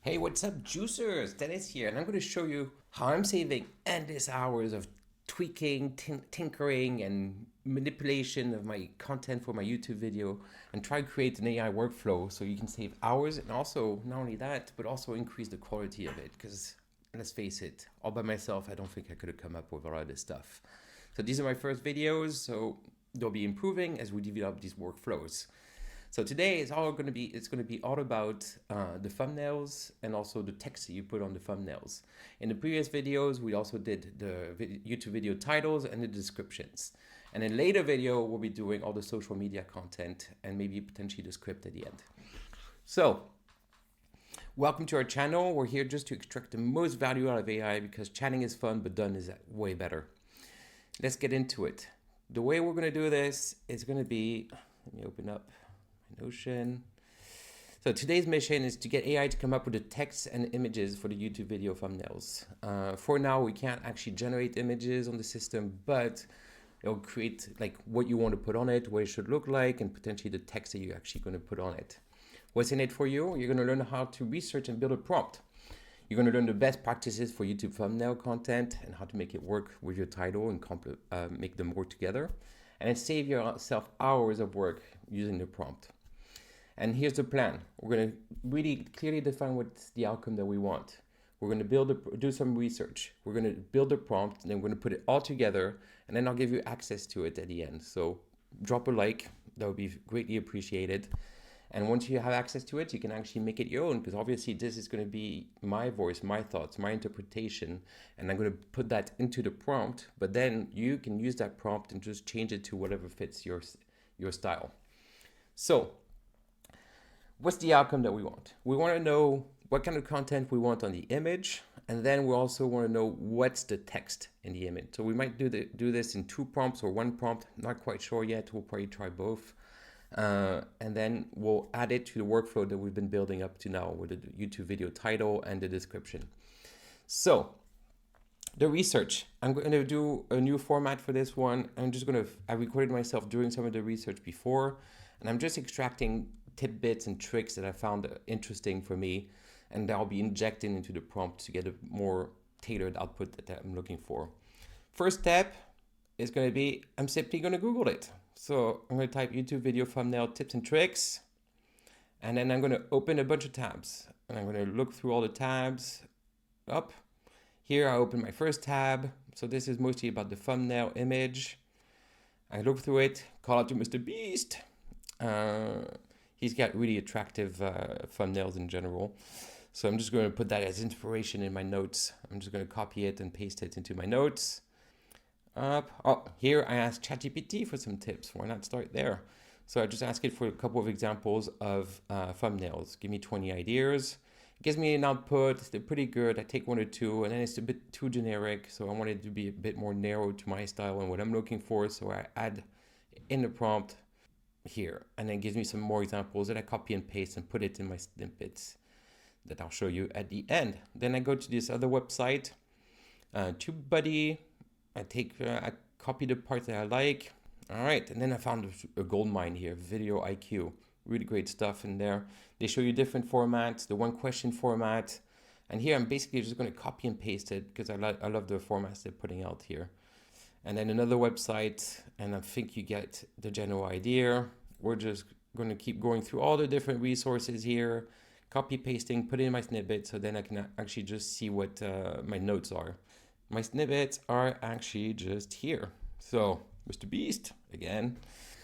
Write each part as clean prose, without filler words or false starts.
Hey, what's up, juicers? Dennis here, and I'm going to show you how I'm saving endless hours of tweaking, tinkering, and manipulation of my content for my YouTube video and try to create an AI workflow so you can save hours and also, not only that, but also increase the quality of it. Because let's face it, all by myself, I don't think I could have come up with a lot of this stuff. So these are my first videos, so they'll be improving as we develop these workflows. So today it's going to be all about the thumbnails and also the text that you put on the thumbnails. In the previous videos, we also did the YouTube video titles and the descriptions. And in later video, we'll be doing all the social media content and maybe potentially the script at the end. So welcome to our channel. We're here just to extract the most value out of AI because chatting is fun, but done is way better. Let's get into it. The way we're going to do this is going to be, let me open up Notion. So today's mission is to get AI to come up with the text and images for the YouTube video thumbnails. For now, we can't actually generate images on the system, but it'll create like what you want to put on it, what it should look like, and potentially the text that you're actually going to put on it. What's in it for you? You're going to learn how to research and build a prompt. You're going to learn the best practices for YouTube thumbnail content and how to make it work with your title and make them work together. And then save yourself hours of work using the prompt. And here's the plan. We're going to really clearly define what's the outcome that we want. We're going to do some research. We're going to build a prompt, and then we're going to put it all together, and then I'll give you access to it at the end. So drop a like. That would be greatly appreciated. And once you have access to it, you can actually make it your own, because obviously this is going to be my voice, my thoughts, my interpretation, and I'm going to put that into the prompt, but then you can use that prompt and just change it to whatever fits your style. So what's the outcome that we want? We want to know what kind of content we want on the image, and then we also want to know what's the text in the image. So we might do this in 2 prompts or 1 prompt, not quite sure yet. We'll probably try both. And then we'll add it to the workflow that we've been building up to now with the YouTube video title and the description. So the research, I'm going to do a new format for this one. I recorded myself doing some of the research before, and I'm just extracting tidbits and tricks that I found interesting for me, and I'll be injecting into the prompt to get a more tailored output that I'm looking for. First step is going to be, I'm simply going to Google it. So I'm going to type YouTube video thumbnail tips and tricks, and then I'm going to open a bunch of tabs, and I'm going to look through all the tabs. Up here, I open my first tab. So this is mostly about the thumbnail image. I look through it, call out to Mr. Beast. He's got really attractive thumbnails in general. So I'm just going to put that as inspiration in my notes. I'm just going to copy it and paste it into my notes. Here I asked ChatGPT for some tips. Why not start there? So I just ask it for a couple of examples of thumbnails. Give me 20 ideas. It gives me an output. They're pretty good. I take 1 or 2, and then it's a bit too generic. So I want it to be a bit more narrow to my style and what I'm looking for. So I add in the prompt here, and then gives me some more examples that I copy and paste and put it in my snippets that I'll show you at the end. Then I go to this other website, TubeBuddy. I copy the parts that I like. All right, and then I found a gold mine here, Video IQ. Really great stuff in there. They show you different formats, the 1 question format. And here I'm basically just going to copy and paste it because I love the formats they're putting out here. And then another website, and I think you get the general idea. We're just going to keep going through all the different resources here, copy pasting, put in my snippet, so then I can actually just see what my notes are. My snippets are actually just here. So Mr. Beast again.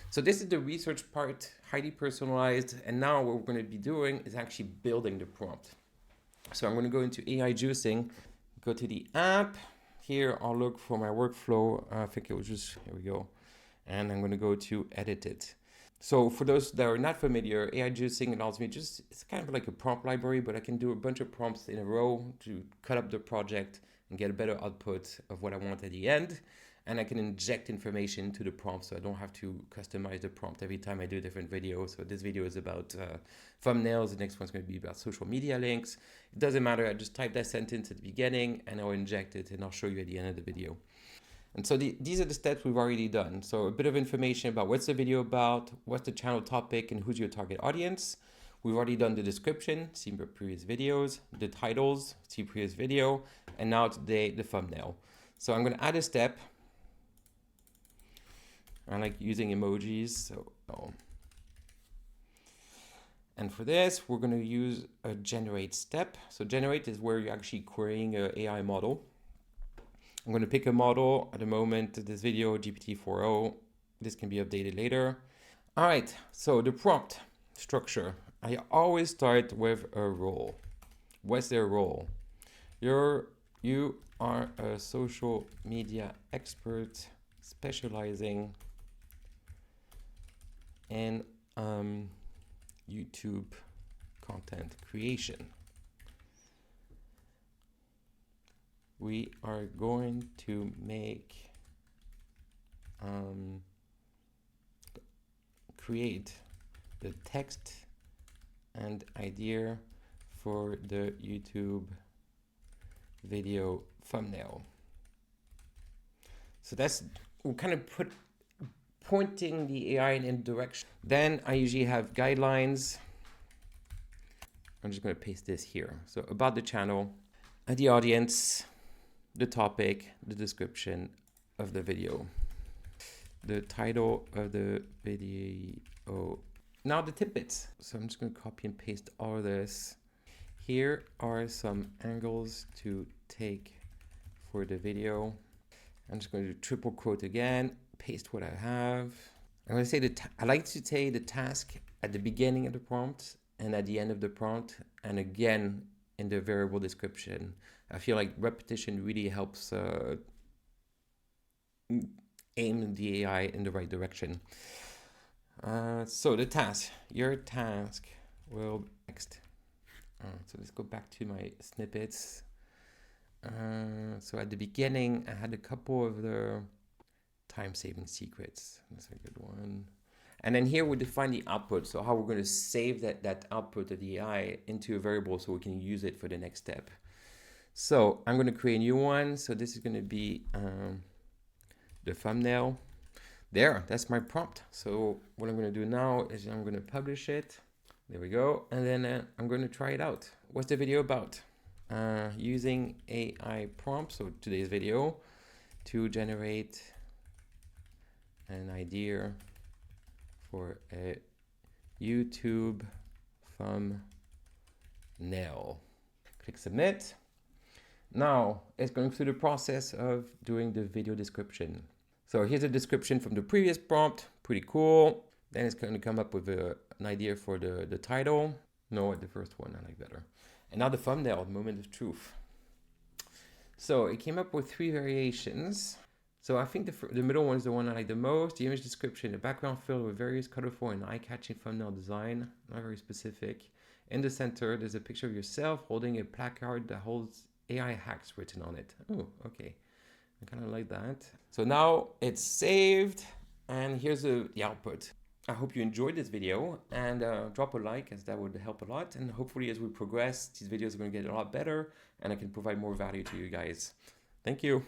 So this is the research part, highly personalized. And now what we're going to be doing is actually building the prompt. So I'm going to go into AI juicing, go to the app. Here, I'll look for my workflow. I think it was just, here we go. And I'm going to go to edit it. So for those that are not familiar, AI juicing allows me it's kind of like a prompt library, but I can do a bunch of prompts in a row to cut up the project and get a better output of what I want at the end. And I can inject information into the prompt, so I don't have to customize the prompt every time I do a different video. So this video is about thumbnails. The next one's going to be about social media links. It doesn't matter. I just type that sentence at the beginning and I'll inject it, and I'll show you at the end of the video. And so these are the steps we've already done. So a bit of information about what's the video about, what's the channel topic, and who's your target audience. We've already done the description, see previous videos, the titles, see previous video, and now today the thumbnail. So I'm going to add a step. I like using emojis, so and for this we're going to use a generate step. So generate is where you're actually querying an AI model. I'm going to pick a model at the moment, this video GPT-4o. This can be updated later. All right, so the prompt structure. I always start with a role. What's their role? You are a social media expert specializing in YouTube content creation. We are going to make create the text and idea for the YouTube video thumbnail. So that's, we'll kind of pointing the AI in a direction. Then I usually have guidelines. I'm just going to paste this here. So about the channel, the audience, the topic, the description of the video, the title of the video. Now the tidbits. So I'm just going to copy and paste all of this. Here are some angles to take for the video. I'm just going to triple quote again, paste what I have. I'm going to say I like to say the task at the beginning of the prompt and at the end of the prompt, and again in the variable description. I feel like repetition really helps aim the AI in the right direction. So the task, your task will be next. So let's go back to my snippets. So at the beginning, I had a couple of the time-saving secrets. That's a good one. And then here we define the output. So how we're going to save that output of the AI into a variable so we can use it for the next step. So I'm going to create a new one. So this is going to be the thumbnail. There, that's my prompt. So what I'm going to do now is I'm going to publish it. There we go. And then I'm going to try it out. What's the video about? Using AI prompts, so today's video, to generate an idea for a YouTube thumbnail. Click submit. Now it's going through the process of doing the video description. So here's a description from the previous prompt, pretty cool. Then it's going to come up with an idea for the title. No, the first one I like better. And now the thumbnail, moment of truth. So it came up with 3 variations. So I think the middle one is the one I like the most. The image description, the background filled with various colorful and eye-catching thumbnail design, not very specific. In the center, there's a picture of yourself holding a placard that holds AI hacks written on it. Oh, okay. I kind of like that. So now it's saved, and here's the output. I hope you enjoyed this video, and drop a like, as that would help a lot. And hopefully as we progress, these videos are going to get a lot better and I can provide more value to you guys. Thank you.